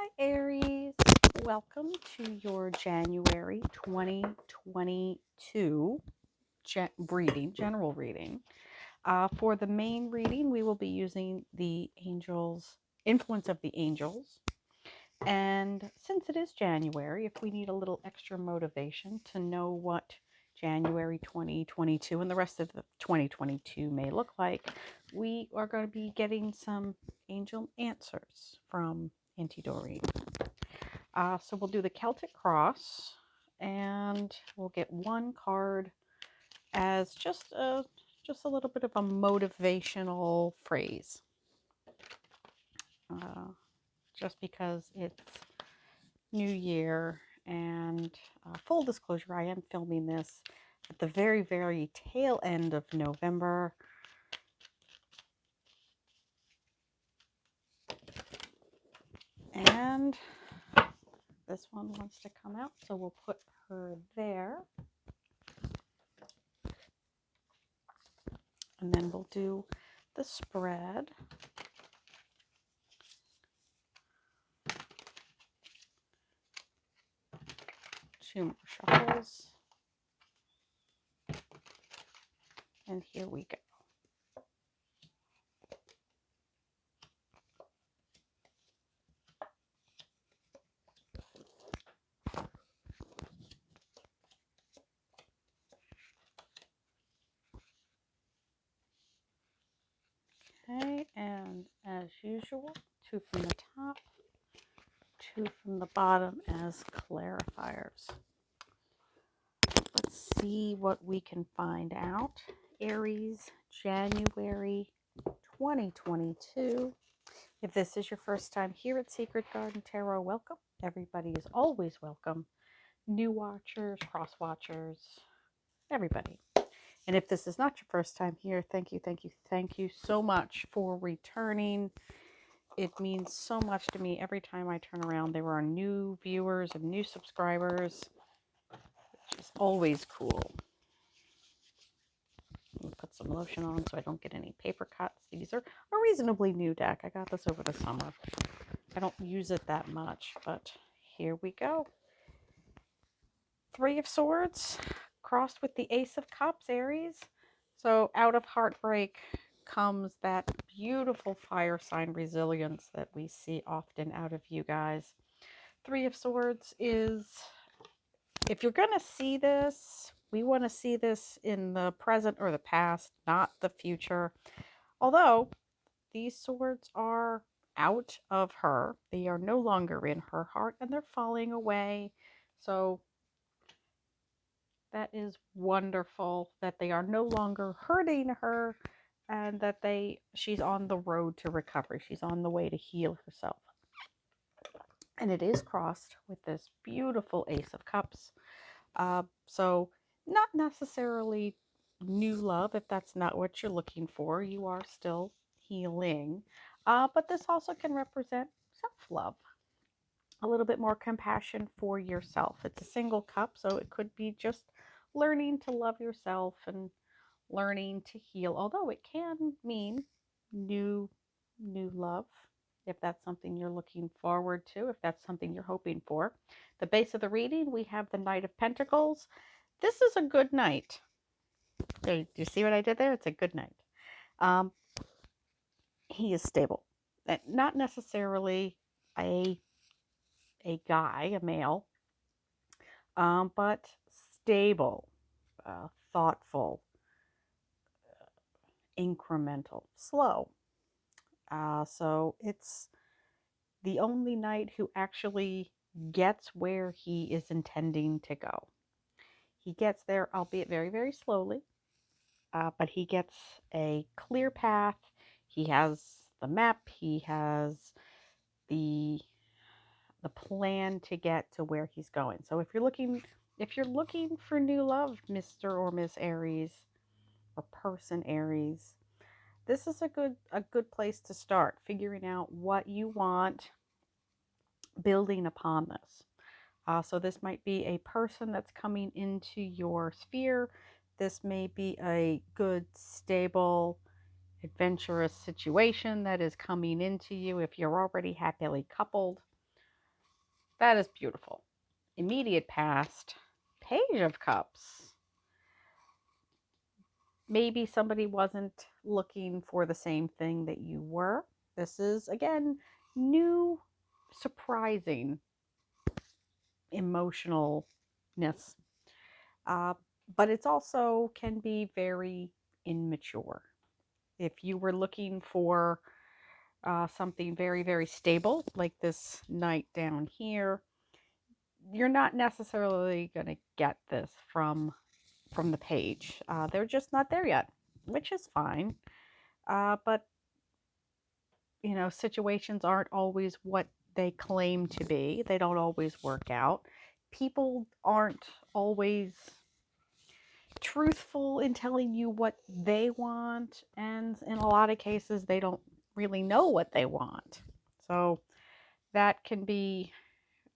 Hi Aries, welcome to your January 2022 general reading. For the main reading, we will be using the influence of the angels. And since it is January, if we need a little extra motivation to know what January 2022 and the rest of the 2022 may look like, we are going to be getting some angel answers from Auntie Doreen. So we'll do the Celtic Cross, and we'll get one card as just a little bit of a motivational phrase. Just because it's New Year, and full disclosure, I am filming this at the very, very tail end of November. And this one wants to come out, so we'll put her there. And then we'll do the spread. Two more shuffles. And here we go. Okay, and as usual, two from the top, two from the bottom as clarifiers. Let's see what we can find out. Aries, January 2022. If this is your first time here at Secret Garden Tarot, welcome. Everybody is always welcome. New watchers, cross watchers, everybody. And if this is not your first time here, thank you so much for returning. It means so much to me every time I turn around. There are new viewers and new subscribers, which is always cool. Let me put some lotion on so I don't get any paper cuts. These are a reasonably new deck. I got this over the summer. I don't use it that much, but here we go. Three of Swords crossed with the Ace of Cups, Aries. So out of heartbreak comes that beautiful fire sign resilience that we see often out of you guys. Three of Swords is, if you're going to see this, we want to see this in the present or the past, not the future. Although these swords are out of her, they are no longer in her heart, and they're falling away. So that is wonderful that they are no longer hurting her, and that she's on the road to recovery. She's on the way to heal herself. And it is crossed with this beautiful Ace of Cups. So not necessarily new love, if that's not what you're looking for. You are still healing. But this also can represent self-love. A little bit more compassion for yourself. It's a single cup, so it could be just learning to love yourself and learning to heal, although it can mean new love, if that's something you're looking forward to, if that's something you're hoping for. The base of the reading, we have the Knight of Pentacles. This is a good night. Do you see what I did there? It's a good night. He is stable. Not necessarily a guy, a male, but stable, thoughtful, incremental, slow. So it's the only knight who actually gets where he is intending to go. He gets there, albeit very, very slowly, but he gets a clear path. He has the map. He has the plan to get to where he's going. So if you're looking for new love, Mr. or Miss Aries, or person Aries, this is a good place to start figuring out what you want, building upon this. So this might be a person that's coming into your sphere. This may be a good, stable, adventurous situation that is coming into you if you're already happily coupled. That is beautiful. Immediate past, Page of Cups. Maybe somebody wasn't looking for the same thing that you were. This is, again, new, surprising emotionalness. Uh, but it's also can be very immature. If you were looking for something very, very stable, like this knight down here, you're not necessarily going to get this from the page. They're just not there yet, which is fine. But situations aren't always what they claim to be. They don't always work out. People aren't always truthful in telling you what they want, and in a lot of cases, they don't really know what they want. So that can be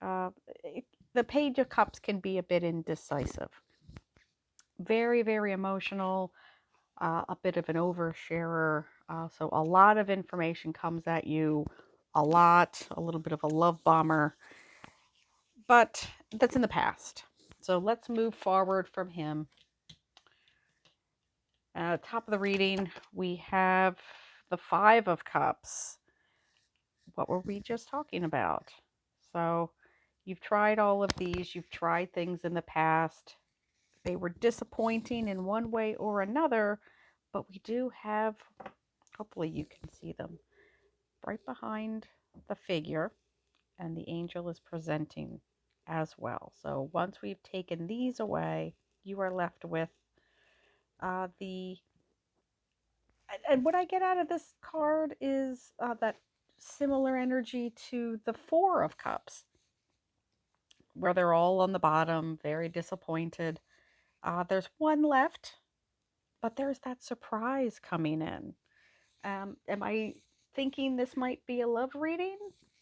uh, the Page of Cups can be a bit indecisive, very, very emotional, a bit of an oversharer. So a lot of information comes at you, a little bit of a love bomber, but that's in the past. So let's move forward from him. Top of the reading, we have the Five of Cups. What were we just talking about? So you've tried all of these, you've tried things in the past. They were disappointing in one way or another, but we do have, hopefully you can see them, right behind the figure, and the angel is presenting as well. So once we've taken these away, you are left with the and what I get out of this card is that similar energy to the Four of Cups, where they're all on the bottom, very disappointed. There's one left, but there's that surprise coming in. Am I thinking this might be a love reading?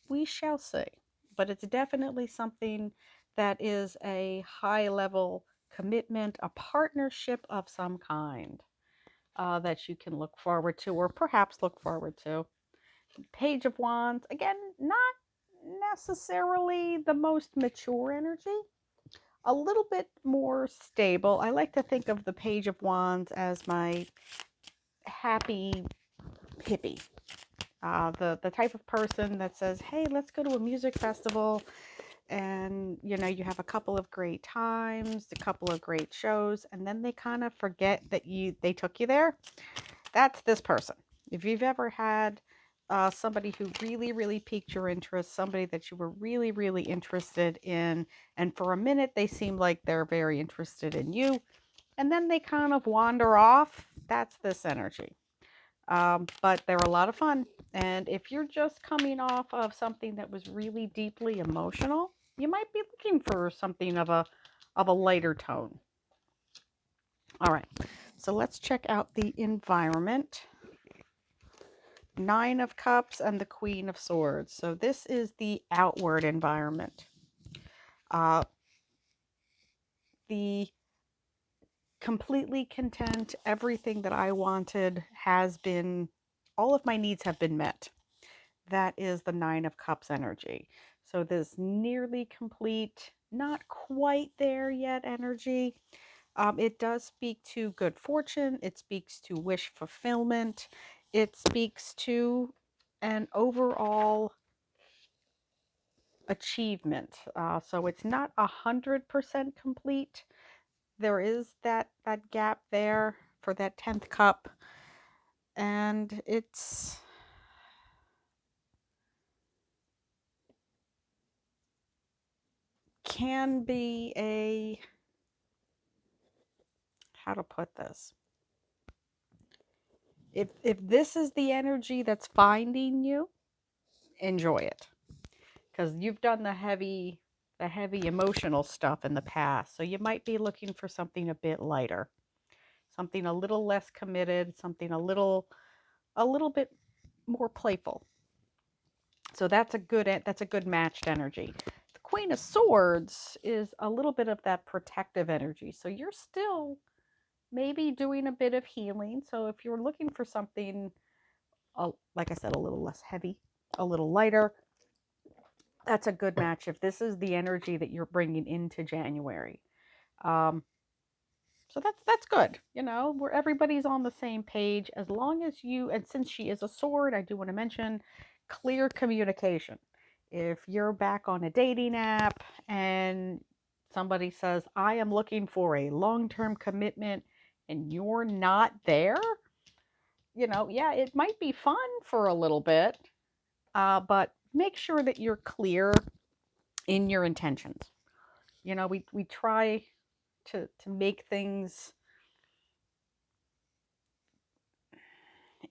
We shall see. But it's definitely something that is a high level commitment, a partnership of some kind that you can look forward to, or perhaps look forward to. Page of Wands, again, not necessarily the most mature energy, a little bit more stable. I like to think of the Page of Wands as my happy hippie. The type of person that says, hey, let's go to a music festival, and you have a couple of great times, a couple of great shows, and then they kind of forget that they took you there. That's this person. If you've ever had somebody who really, really piqued your interest, somebody that you were really, really interested in, and for a minute they seem like they're very interested in you, and then they kind of wander off, that's this energy. But they're a lot of fun. And if you're just coming off of something that was really deeply emotional, you might be looking for something of a lighter tone. All right, so let's check out the environment. Nine of Cups and the Queen of Swords. So this is the outward environment. The completely content, everything that I wanted has been, all of my needs have been met. That is the Nine of Cups energy. So this nearly complete, not quite there yet energy. It does speak to good fortune. It speaks to wish fulfillment. It speaks to an overall achievement. So it's not 100% complete. There is that gap there for that 10th cup, and it's can be a, how to put this, if this is the energy that's finding you, enjoy it, because you've done the heavy emotional stuff in the past. So you might be looking for something a bit lighter, something a little less committed, something a little bit more playful. So that's a good matched energy. The Queen of Swords is a little bit of that protective energy. So you're still maybe doing a bit of healing. So if you're looking for something, like I said, a little less heavy, a little lighter, That's a good match if this is the energy that you're bringing into January. Um, so that's good, where everybody's on the same page as long as you, and since she is a sword, I do want to mention clear communication. If you're back on a dating app and somebody says, I am looking for a long-term commitment and you're not there, yeah, it might be fun for a little bit, but make sure that you're clear in your intentions. We try to make things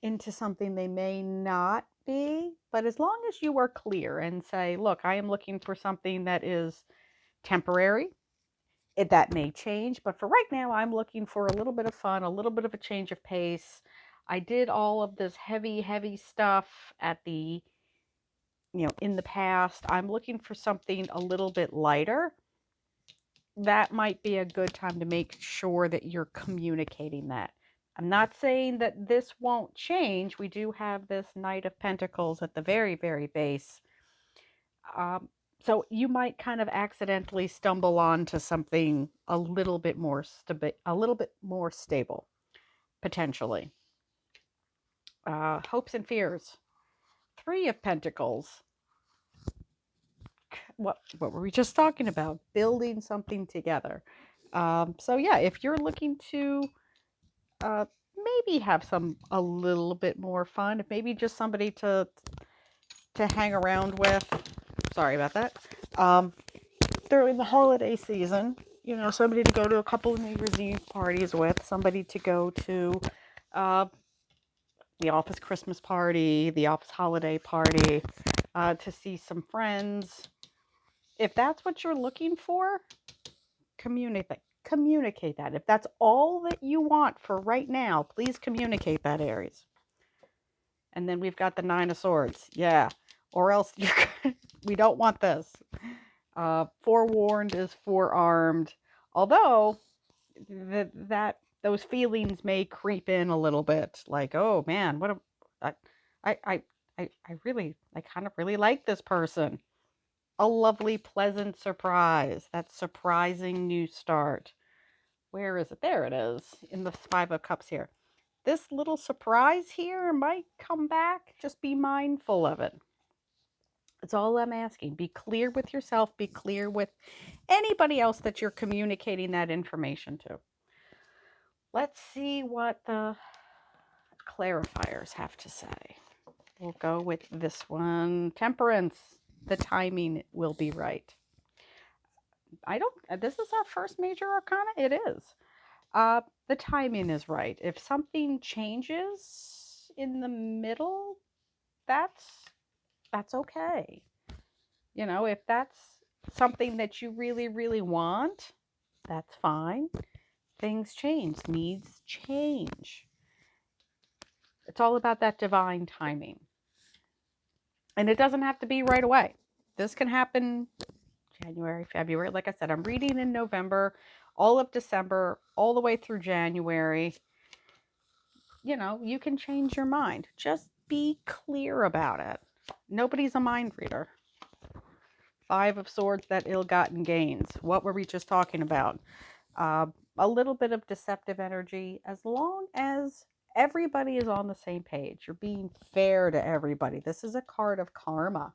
into something they may not be, but as long as you are clear and say, look, I am looking for something that is temporary. That may change, but for right now, I'm looking for a little bit of fun, a little bit of a change of pace. I did all of this heavy stuff at the, in the past. I'm looking for something a little bit lighter. That might be a good time to make sure that you're communicating that. I'm not saying that this won't change. We do have this Knight of Pentacles at the very base. Um, so you might kind of accidentally stumble onto something a little bit more stable, potentially. Hopes and fears. Three of Pentacles. What were we just talking about? Building something together. So yeah, if you're looking to uh, maybe have a little bit more fun, maybe just somebody to hang around with. Sorry about that. During the holiday season, somebody to go to a couple of New Year's Eve parties with, somebody to go to uh, the office Christmas party, the office holiday party, to see some friends. If that's what you're looking for, communicate that. If that's all that you want for right now, please communicate that, Aries. And then we've got the Nine of Swords. Yeah. Or else we don't want this. Forewarned is forearmed. Although those feelings may creep in a little bit. Like, oh man, I kind of really like this person. A lovely, pleasant surprise. That surprising new start. Where is it? There it is in the Five of Cups here. This little surprise here might come back. Just be mindful of it. That's all I'm asking. Be clear with yourself. Be clear with anybody else that you're communicating that information to. Let's see what the clarifiers have to say. We'll go with this one. Temperance. The timing will be right. This is our first major arcana? It is. The timing is right. If something changes in the middle, that's okay. If that's something that you really want, that's fine. Things change, needs change. It's all about that divine timing. And it doesn't have to be right away. This can happen January, February. Like I said, I'm reading in November, all of December, all the way through January. You can change your mind. Just be clear about it. Nobody's a mind reader. Five of Swords, that ill-gotten gains. What were we just talking about? A little bit of deceptive energy, as long as everybody is on the same page. You're being fair to everybody. This is a card of karma.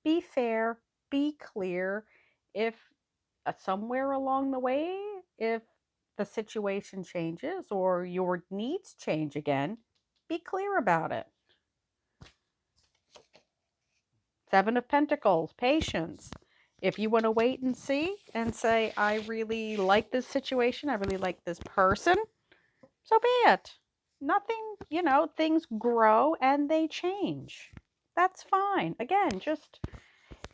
Be fair, be clear. If somewhere along the way, if the situation changes or your needs change again, be clear about it. Seven of Pentacles, patience. If you want to wait and see and say, I really like this situation, I really like this person, so be it. Nothing, things grow and they change. That's fine. Again, just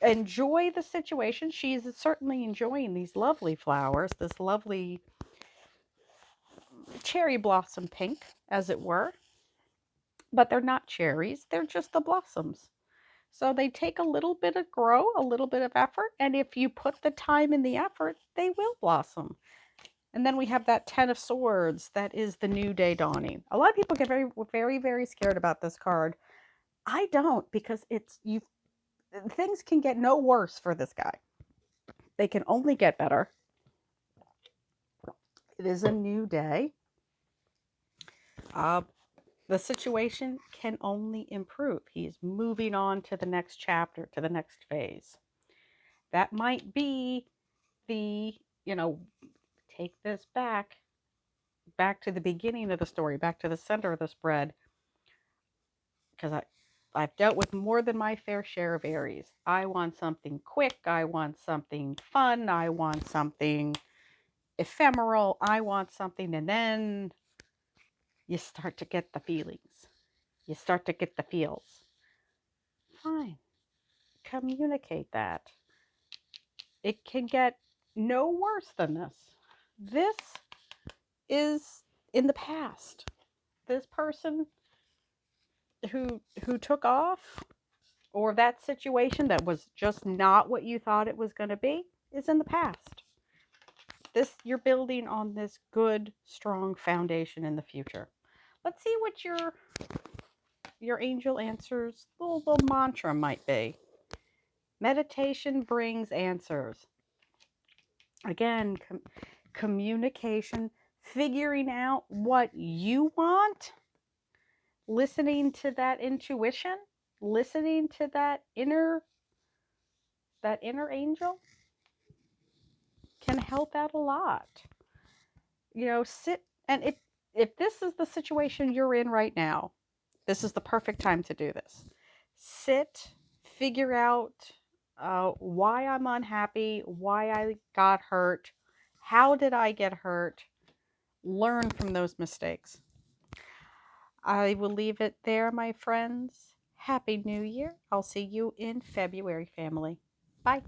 enjoy the situation. She's certainly enjoying these lovely flowers, this lovely cherry blossom pink, as it were. But they're not cherries, they're just the blossoms. So they take a little bit of grow, a little bit of effort, and if you put the time and the effort, they will blossom. And then we have that Ten of Swords. That is the new day dawning. A lot of people get very scared about this card. I don't, because things can get no worse for this guy. They can only get better. It is a new day. The situation can only improve. He's moving on to the next chapter, to the next phase. That might be the, take this back to the beginning of the story, back to the center of the spread, because I've dealt with more than my fair share of Aries. I want something quick. I want something fun. I want something ephemeral. I want something, and then you start to get the feelings. You start to get the feels. Fine. Communicate that. It can get no worse than this. This is in the past. This person who took off, or that situation that was just not what you thought it was going to be, is in the past. This, you're building on this good, strong foundation in the future. Let's see what your angel answers, little mantra might be. Meditation brings answers. Again, communication, figuring out what you want, listening to that intuition, listening to that inner angel can help out a lot. Sit, and if this is the situation you're in right now, this is the perfect time to do this. Sit, figure out why I'm unhappy, why I got hurt, how did I get hurt, learn from those mistakes. I will leave it there, my friends. Happy New Year. I'll see you in February, family. Bye.